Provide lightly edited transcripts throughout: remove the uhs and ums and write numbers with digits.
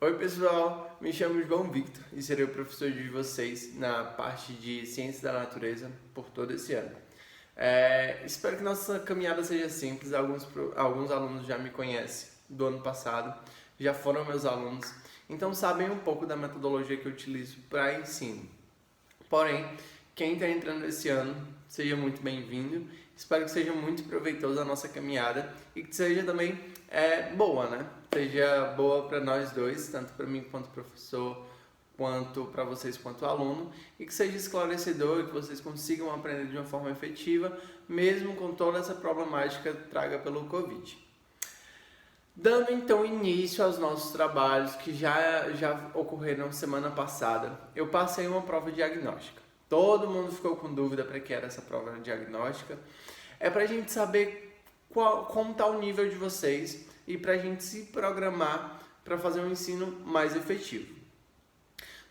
Oi pessoal, me chamo João Victor e serei o professor de vocês na parte de Ciências da Natureza por todo esse ano. Espero que nossa caminhada seja simples. Alguns alunos já me conhecem do ano passado, já foram meus alunos, então sabem um pouco da metodologia que eu utilizo para ensino. Porém, quem está entrando esse ano, seja muito bem-vindo. Espero que seja muito proveitoso a nossa caminhada e que seja também boa, né? Seja boa para nós dois, tanto para mim quanto professor, quanto para vocês quanto aluno, e que seja esclarecedor e que vocês consigam aprender de uma forma efetiva, mesmo com toda essa problemática traga pelo Covid. Dando então início aos nossos trabalhos que já ocorreram semana passada, eu passei uma prova diagnóstica. Todo mundo ficou com dúvida para que era essa prova diagnóstica. É para a gente saber como está o nível de vocês e para a gente se programar para fazer um ensino mais efetivo.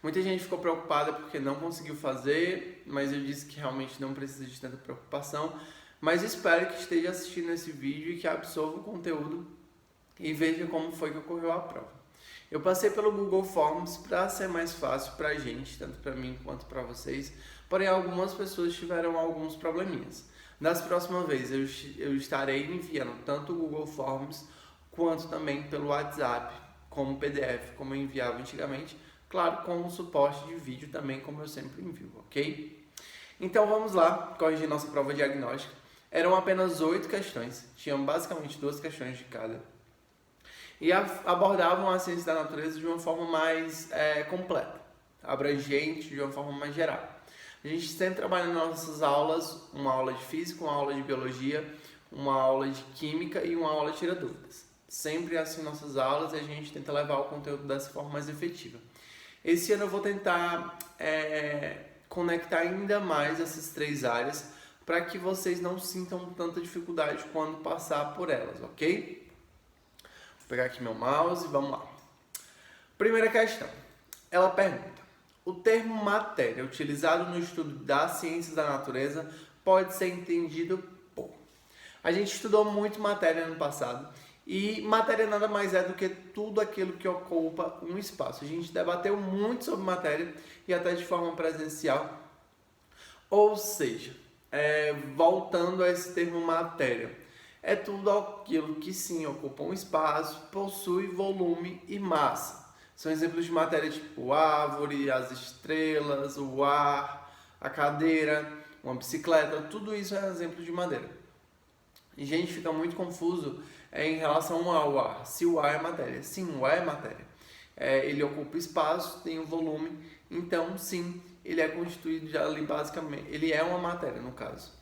Muita gente ficou preocupada porque não conseguiu fazer, mas eu disse que realmente não precisa de tanta preocupação. Mas espero que esteja assistindo esse vídeo e que absorva o conteúdo e veja como foi que ocorreu a prova. Eu passei pelo Google Forms para ser mais fácil para a gente, tanto para mim quanto para vocês, porém algumas pessoas tiveram alguns probleminhas. Das próximas vezes eu estarei enviando tanto o Google Forms quanto também pelo WhatsApp, como PDF, como eu enviava antigamente, claro, com o suporte de vídeo também, como eu sempre envio, ok? Então vamos lá, corrigir nossa prova diagnóstica. Eram apenas 8 questões, tinham basicamente 2 questões de cada. E abordavam a ciência da natureza de uma forma mais completa, abrangente, de uma forma mais geral. A gente sempre trabalha nas nossas aulas, uma aula de física, uma aula de biologia, uma aula de química e uma aula de tira dúvidas. Sempre assim nossas aulas, e a gente tenta levar o conteúdo dessa forma mais efetiva. Esse ano eu vou tentar conectar ainda mais essas 3 áreas para que vocês não sintam tanta dificuldade quando passar por elas, ok? Vou pegar aqui meu mouse e vamos lá. Primeira questão. Ela pergunta: o termo matéria utilizado no estudo das ciências da natureza pode ser entendido por... A gente estudou muito matéria no passado e matéria nada mais é do que tudo aquilo que ocupa um espaço. A gente debateu muito sobre matéria e até de forma presencial. Ou seja, voltando a esse termo matéria, é tudo aquilo que sim ocupa um espaço, possui volume e massa. São exemplos de matéria tipo árvore, as estrelas, o ar, a cadeira, uma bicicleta, tudo isso é exemplo de madeira. E a gente fica muito confuso em relação ao ar, se o ar é matéria. Sim, o ar é matéria. Ele ocupa espaço, tem um volume, então sim, ele é constituído de ali basicamente, ele é uma matéria no caso.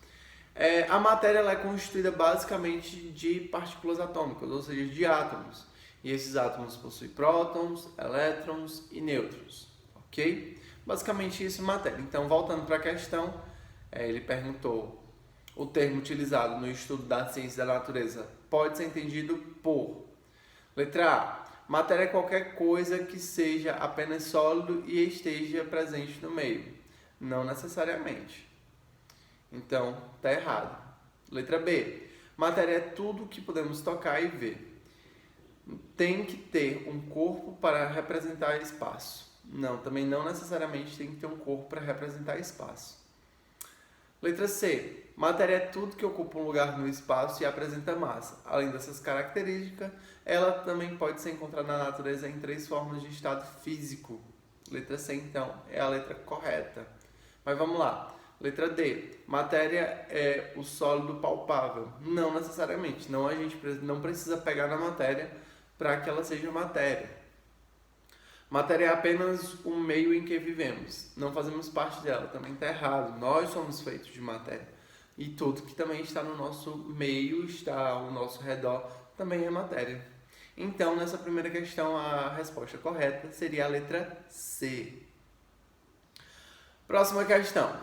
A matéria ela é constituída basicamente de partículas atômicas, ou seja, de átomos. E esses átomos possuem prótons, elétrons e nêutrons, ok? Basicamente isso é matéria. Então, voltando para a questão, ele perguntou: o termo utilizado no estudo da ciência da natureza pode ser entendido por... Letra A. Matéria é qualquer coisa que seja apenas sólido e esteja presente no meio. Não necessariamente. Então, está errado. Letra B. Matéria é tudo que podemos tocar e ver. Tem que ter um corpo para representar espaço. Não, também não necessariamente tem que ter um corpo para representar espaço. Letra C. Matéria é tudo que ocupa um lugar no espaço e apresenta massa. Além dessas características, ela também pode ser encontrada na natureza em 3 formas de estado físico. Letra C, então, é a letra correta. Mas vamos lá. Letra D. Matéria é o sólido palpável. Não necessariamente. Não, a gente não precisa pegar na matéria para que ela seja matéria. Matéria é apenas o meio em que vivemos. Não fazemos parte dela. Também está errado. Nós somos feitos de matéria. E tudo que também está no nosso meio, está ao nosso redor, também é matéria. Então, nessa primeira questão, a resposta correta seria a letra C. Próxima questão.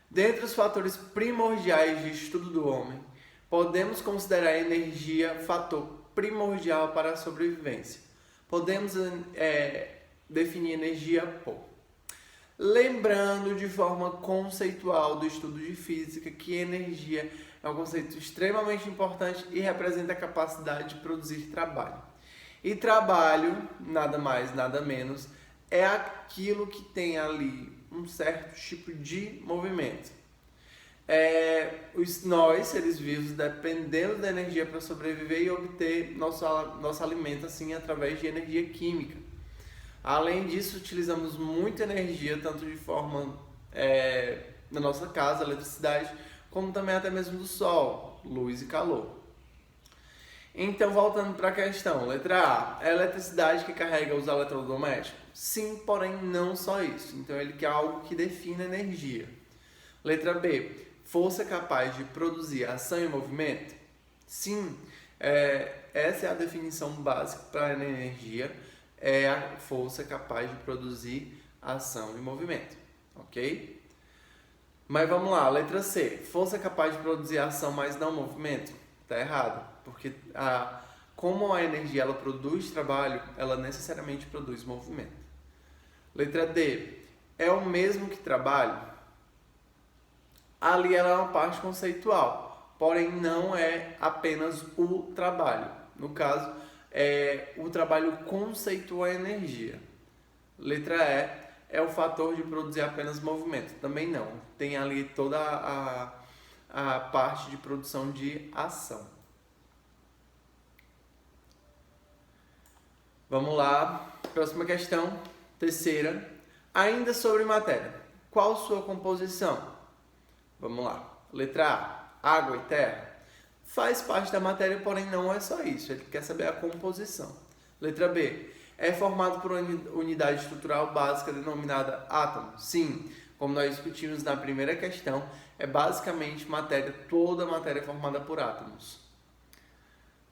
Dentre os fatores primordiais de estudo do homem, podemos considerar a energia fator primordial para a sobrevivência. Podemos definir energia por... Lembrando de forma conceitual do estudo de física que energia é um conceito extremamente importante e representa a capacidade de produzir trabalho. E trabalho, nada mais, nada menos, é aquilo que tem ali um certo tipo de movimento. Nós, seres vivos, dependemos da energia para sobreviver e obter nosso alimento assim através de energia química. Além disso, utilizamos muita energia, tanto de forma na nossa casa, eletricidade, como também até mesmo do sol, luz e calor. Então, voltando para a questão, letra A, é a eletricidade que carrega os eletrodomésticos? Sim, porém não só isso. Então, ele quer algo que defina energia. Letra B, força capaz de produzir ação e movimento? Sim, essa é a definição básica para a energia, é a força capaz de produzir ação e movimento, ok? Mas vamos lá, letra C, força capaz de produzir ação, mas não movimento? Tá errado, porque como a energia ela produz trabalho, ela necessariamente produz movimento. Letra D, é o mesmo que trabalho? Ali ela é uma parte conceitual, porém não é apenas o trabalho. No caso, o trabalho conceitua a energia. Letra E, é o fator de produzir apenas movimento? Também não, tem ali toda a parte de produção de ação. Vamos lá, próxima questão, terceira. Ainda sobre matéria, qual sua composição? Vamos lá, letra A, água e terra. Faz parte da matéria, porém não é só isso, ele quer saber a composição. Letra B, é formado por unidade estrutural básica denominada átomo? Sim, como nós discutimos na primeira questão, é basicamente matéria, toda matéria é formada por átomos.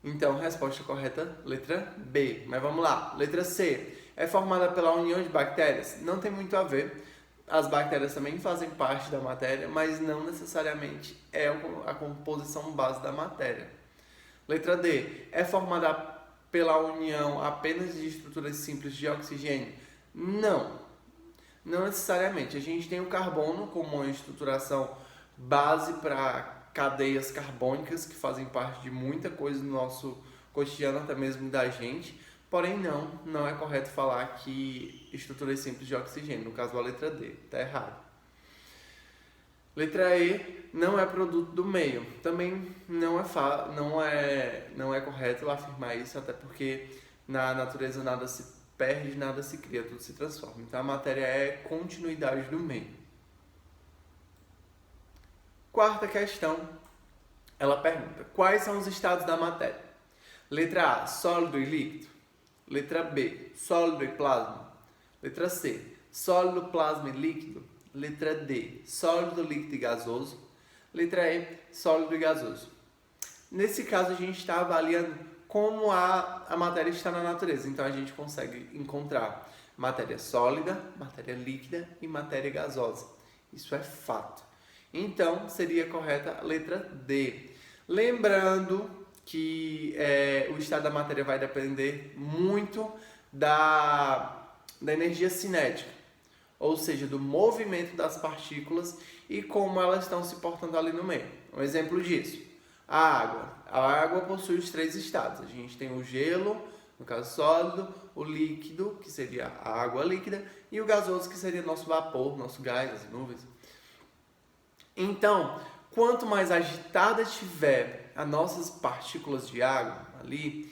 Então, resposta correta, letra B. Mas vamos lá, letra C, é formada pela união de bactérias? Não tem muito a ver, as bactérias também fazem parte da matéria, mas não necessariamente é a composição base da matéria. Letra D, é formada pela união apenas de estruturas simples de oxigênio? Não, não necessariamente. A gente tem o carbono como uma estruturação base para cadeias carbônicas que fazem parte de muita coisa no nosso cotidiano, até mesmo da gente. Porém, não é correto falar que estruturas simples de oxigênio, no caso a letra D, está errado. Letra E, não é produto do meio. Também não é correto afirmar isso, até porque na natureza nada se perde, nada se cria, tudo se transforma. Então a matéria é continuidade do meio. Quarta questão, ela pergunta, quais são os estados da matéria? Letra A, sólido e líquido. Letra B, sólido e plasma. Letra C, sólido, plasma e líquido. Letra D, sólido, líquido e gasoso. Letra E, sólido e gasoso. Nesse caso, a gente está avaliando como a matéria está na natureza. Então, a gente consegue encontrar matéria sólida, matéria líquida e matéria gasosa. Isso é fato. Então, seria correta a letra D. Lembrando que o estado da matéria vai depender muito da energia cinética, ou seja, do movimento das partículas e como elas estão se portando ali no meio. Um exemplo disso, a água. A água possui os três estados. A gente tem o gelo, no caso sólido, o líquido, que seria a água líquida, e o gasoso, que seria nosso vapor, nosso gás, as nuvens. Então, quanto mais agitada estiver as nossas partículas de água ali,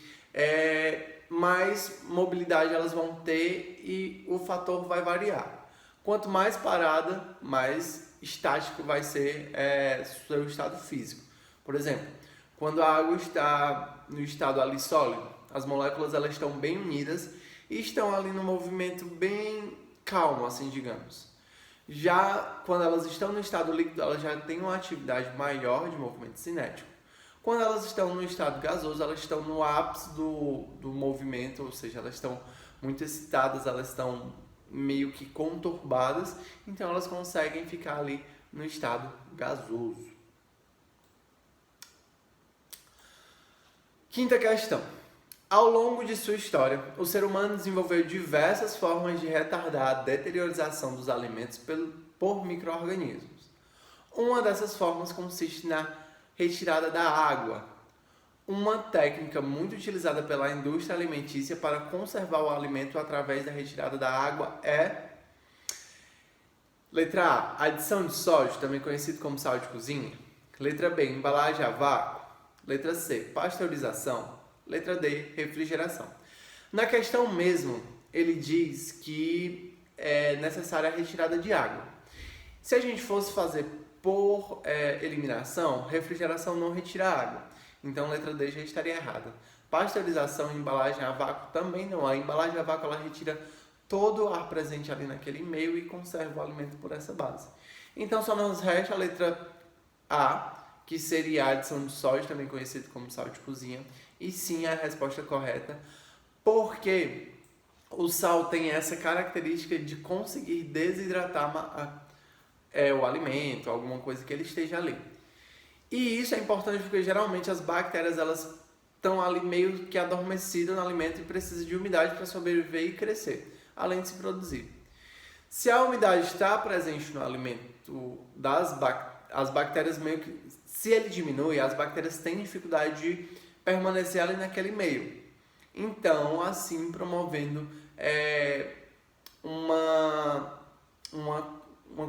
mais mobilidade elas vão ter e o fator vai variar. Quanto mais parada, mais estático vai ser o seu estado físico. Por exemplo, quando a água está no estado ali sólido, as moléculas elas estão bem unidas e estão ali no movimento bem calmo, assim digamos. Já quando elas estão no estado líquido, elas já têm uma atividade maior de movimento cinético. Quando elas estão no estado gasoso, elas estão no ápice do movimento, ou seja, elas estão muito excitadas, elas estão meio que conturbadas, então elas conseguem ficar ali no estado gasoso. Quinta questão. Ao longo de sua história, o ser humano desenvolveu diversas formas de retardar a deteriorização dos alimentos por micro-organismos. Uma dessas formas consiste na retirada da água. Uma técnica muito utilizada pela indústria alimentícia para conservar o alimento através da retirada da água é... Letra A, adição de sódio, também conhecido como sal de cozinha. Letra B, embalagem a vácuo. Letra C, pasteurização. Letra D, refrigeração. Na questão mesmo, ele diz que é necessária a retirada de água. Se a gente fosse fazer por eliminação, refrigeração não retira água. Então, letra D já estaria errada. Pasteurização e embalagem a vácuo também não. A embalagem a vácuo ela retira todo o ar presente ali naquele meio e conserva o alimento por essa base. Então, só nos resta a letra A, que seria a adição de sódio, também conhecido como sal de cozinha. E sim, é a resposta correta, porque o sal tem essa característica de conseguir desidratar o alimento, alguma coisa que ele esteja ali. E isso é importante porque geralmente as bactérias elas estão ali meio que adormecidas no alimento e precisam de umidade para sobreviver e crescer, além de se produzir. Se a umidade está presente no alimento, as bactérias meio que, se ele diminui, as bactérias têm dificuldade de permanecer ali naquele meio. Então, assim, promovendo uma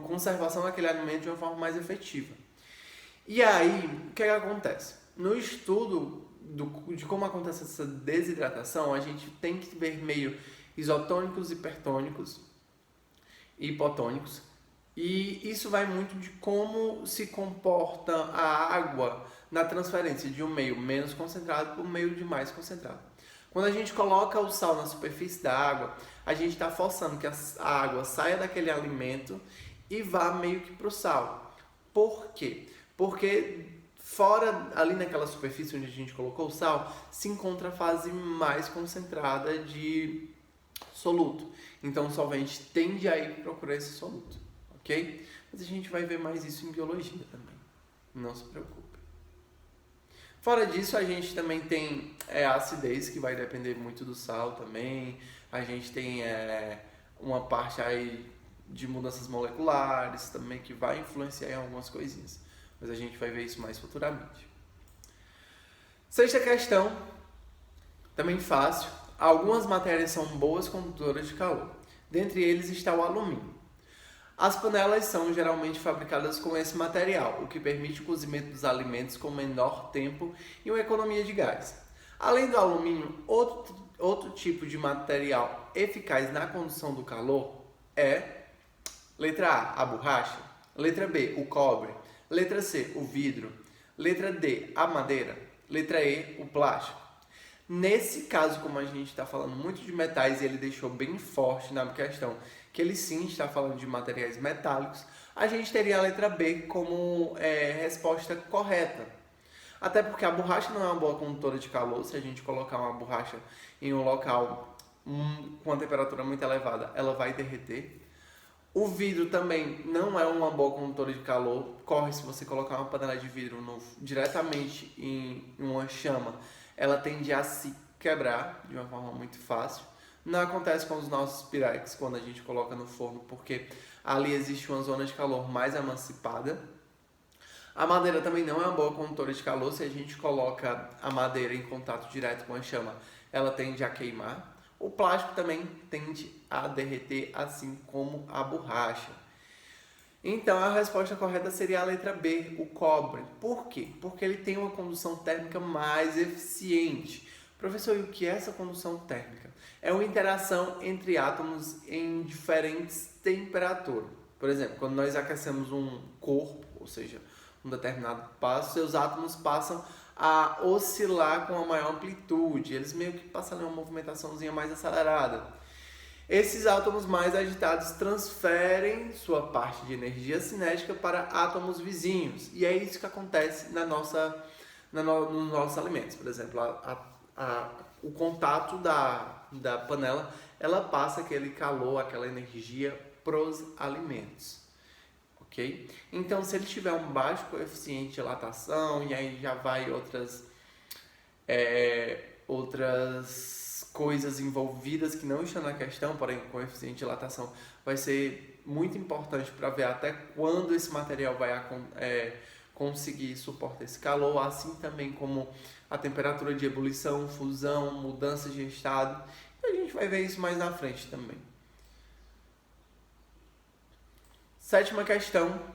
conservação daquele alimento de uma forma mais efetiva. E aí, o que acontece? No estudo de como acontece essa desidratação, a gente tem que ver meio isotônicos, hipertônicos e hipotônicos. E isso vai muito de como se comporta a água na transferência de um meio menos concentrado para um meio de mais concentrado. Quando a gente coloca o sal na superfície da água, a gente está forçando que a água saia daquele alimento e vá meio que para o sal. Por quê? Porque fora, ali naquela superfície onde a gente colocou o sal, se encontra a fase mais concentrada de soluto. Então o solvente tende a ir procurar esse soluto, ok? Mas a gente vai ver mais isso em biologia também, não se preocupe. Fora disso, a gente também tem a acidez, que vai depender muito do sal também. A gente tem uma parte aí de mudanças moleculares também, que vai influenciar em algumas coisinhas. Mas a gente vai ver isso mais futuramente. Sexta questão, também fácil. Algumas matérias são boas condutoras de calor. Dentre eles está o alumínio. As panelas são geralmente fabricadas com esse material, o que permite o cozimento dos alimentos com menor tempo e uma economia de gás. Além do alumínio, outro tipo de material eficaz na condução do calor é letra A, a borracha, letra B, o cobre, letra C, o vidro, letra D, a madeira, letra E, o plástico. Nesse caso, como a gente está falando muito de metais e ele deixou bem forte na questão que ele sim está falando de materiais metálicos, a gente teria a letra B como resposta correta. Até porque a borracha não é uma boa condutora de calor. Se a gente colocar uma borracha em um local com uma temperatura muito elevada, ela vai derreter. O vidro também não é uma boa condutora de calor. Corre se você colocar uma panela de vidro diretamente em uma chama, ela tende a se quebrar de uma forma muito fácil. Não acontece com os nossos pirex quando a gente coloca no forno, porque ali existe uma zona de calor mais emancipada. A madeira também não é uma boa condutora de calor. Se a gente coloca a madeira em contato direto com a chama, ela tende a queimar. O plástico também tende a derreter, assim como a borracha. Então, a resposta correta seria a letra B, o cobre. Por quê? Porque ele tem uma condução térmica mais eficiente. Professor, e o que é essa condução térmica? É uma interação entre átomos em diferentes temperaturas. Por exemplo, quando nós aquecemos um corpo, ou seja, um determinado passo, seus átomos passam a oscilar com uma maior amplitude. Eles meio que passam ali uma movimentaçãozinha mais acelerada. Esses átomos mais agitados transferem sua parte de energia cinética para átomos vizinhos. E é isso que acontece nos nossos alimentos. Por exemplo, o contato da panela, ela passa aquele calor, aquela energia para os alimentos. Okay? Então, se ele tiver um baixo coeficiente de dilatação, e aí já vai outras coisas envolvidas que não estão na questão, porém o coeficiente de dilatação vai ser muito importante para ver até quando esse material vai conseguir suportar esse calor, assim também como a temperatura de ebulição, fusão, mudança de estado. E a gente vai ver isso mais na frente também. Sétima questão.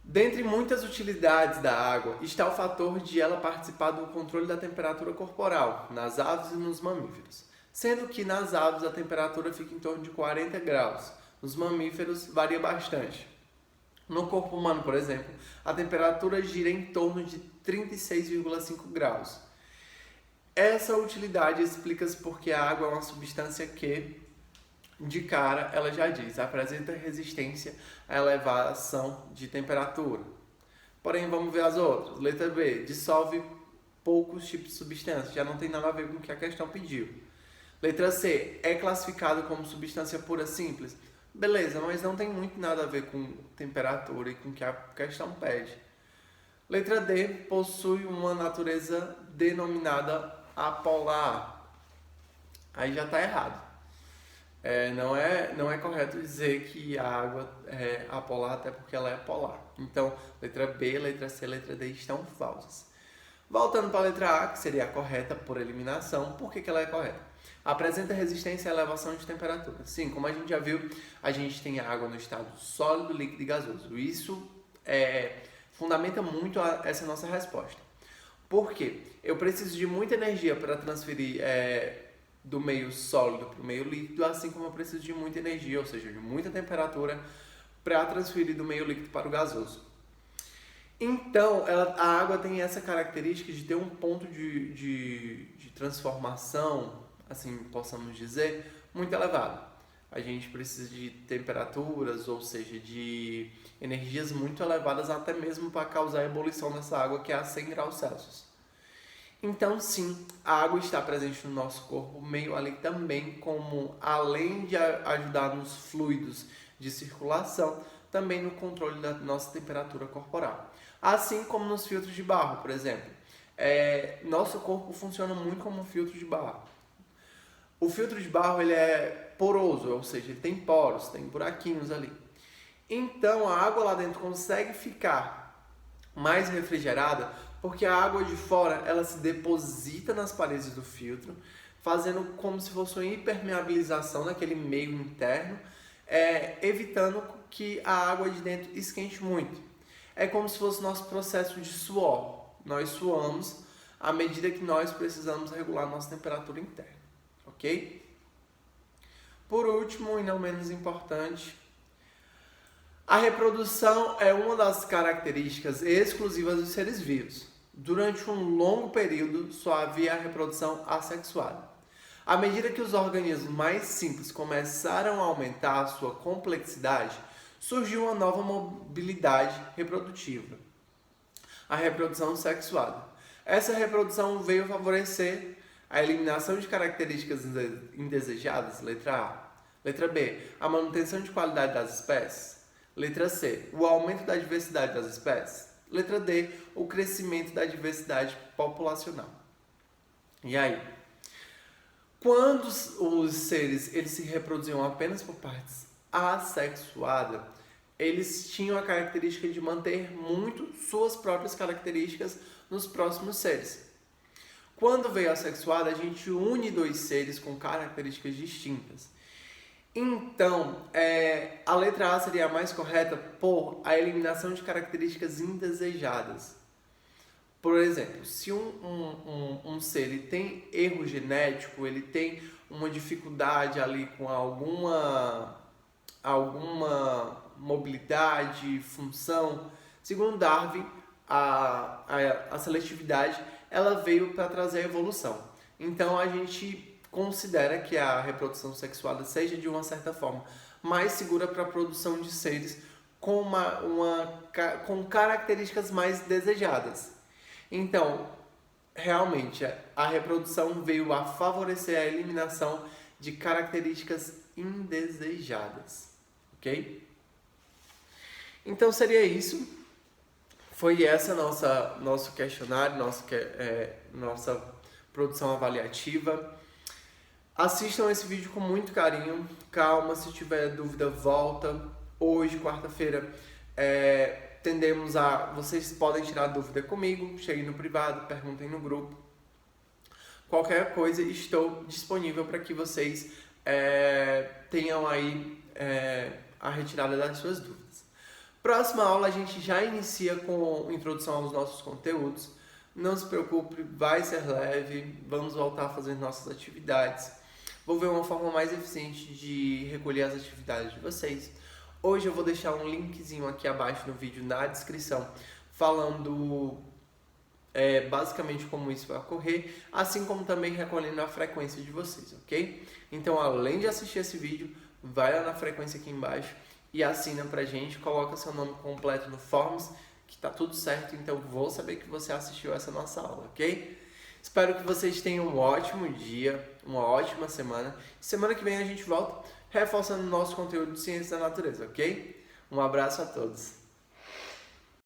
Dentre muitas utilidades da água, está o fator de ela participar do controle da temperatura corporal, nas aves e nos mamíferos. Sendo que nas aves a temperatura fica em torno de 40 graus, nos mamíferos varia bastante. No corpo humano, por exemplo, a temperatura gira em torno de 36,5 graus. Essa utilidade explica-se porque a água é uma substância que, de cara, ela já diz, apresenta resistência à elevação de temperatura. Porém, vamos ver as outras. Letra B, dissolve poucos tipos de substâncias, já não tem nada a ver com o que a questão pediu. Letra C, é classificado como substância pura simples. Beleza, mas não tem muito nada a ver com temperatura e com o que a questão pede. Letra D, possui uma natureza denominada apolar. Aí já está errado. Não é correto dizer que a água é apolar, até porque ela é polar. Então, letra B, letra C, letra D estão falsas. Voltando para a letra A, que seria a correta por eliminação. Por que ela é correta? Apresenta resistência à elevação de temperatura. Sim, como a gente já viu, a gente tem a água no estado sólido, líquido e gasoso. Isso fundamenta muito essa nossa resposta. Por quê? Eu preciso de muita energia para transferir do meio sólido para o meio líquido, assim como eu preciso de muita energia, ou seja, de muita temperatura, para transferir do meio líquido para o gasoso. Então, a água tem essa característica de ter um ponto de transformação, assim possamos dizer, muito elevado. A gente precisa de temperaturas, ou seja, de energias muito elevadas, até mesmo para causar a ebulição dessa água, que é a 100 graus Celsius. Então, sim, a água está presente no nosso corpo, meio ali também como, além de ajudar nos fluidos de circulação, também no controle da nossa temperatura corporal. Assim como nos filtros de barro, por exemplo. Nosso corpo funciona muito como um filtro de barro. O filtro de barro ele é poroso, ou seja, ele tem poros, tem buraquinhos ali. Então, a água lá dentro consegue ficar mais refrigerada porque a água de fora ela se deposita nas paredes do filtro, fazendo como se fosse uma impermeabilização daquele meio interno, evitando que a água de dentro esquente muito. É como se fosse nosso processo de suor. Nós suamos à medida que nós precisamos regular nossa temperatura interna, ok? Por último, e não menos importante, a reprodução é uma das características exclusivas dos seres vivos. Durante um longo período, só havia a reprodução assexuada. À medida que os organismos mais simples começaram a aumentar a sua complexidade, surgiu uma nova mobilidade reprodutiva, a reprodução sexuada. Essa reprodução veio favorecer a eliminação de características indesejadas, letra A. Letra B, a manutenção de qualidade das espécies. Letra C, o aumento da diversidade das espécies. Letra D, o crescimento da diversidade populacional. E aí? Quando os seres eles se reproduziam apenas por partes assexuadas, eles tinham a característica de manter muito suas próprias características nos próximos seres. Quando veio a sexuada, a gente une dois seres com características distintas. Então, a letra A seria a mais correta por a eliminação de características indesejadas. Por exemplo, se um ser ele tem erro genético, ele tem uma dificuldade ali com alguma mobilidade, função, segundo Darwin, a seletividade ela veio para trazer a evolução. Então, a gente considera que a reprodução sexuada seja, de uma certa forma, mais segura para a produção de seres com com características mais desejadas. Então, realmente, a reprodução veio a favorecer a eliminação de características indesejadas, ok? Então, seria isso. Foi essa nosso questionário, nossa produção avaliativa. Assistam esse vídeo com muito carinho, calma, se tiver dúvida volta. Hoje, quarta-feira, Vocês podem tirar dúvida comigo, cheguem no privado, perguntem no grupo. Qualquer coisa, estou disponível para que vocês tenham aí a retirada das suas dúvidas. Próxima aula a gente já inicia com introdução aos nossos conteúdos. Não se preocupe, vai ser leve, vamos voltar a fazer nossas atividades. Vou ver uma forma mais eficiente de recolher as atividades de vocês. Hoje eu vou deixar um linkzinho aqui abaixo no vídeo na descrição, falando basicamente como isso vai ocorrer, assim como também recolhendo a frequência de vocês, ok? Então, além de assistir esse vídeo, vai lá na frequência aqui embaixo e assina pra gente, coloca seu nome completo no Forms, que tá tudo certo, então vou saber que você assistiu essa nossa aula, ok? Espero que vocês tenham um ótimo dia, uma ótima semana. Semana que vem a gente volta reforçando o nosso conteúdo de Ciência da Natureza, ok? Um abraço a todos.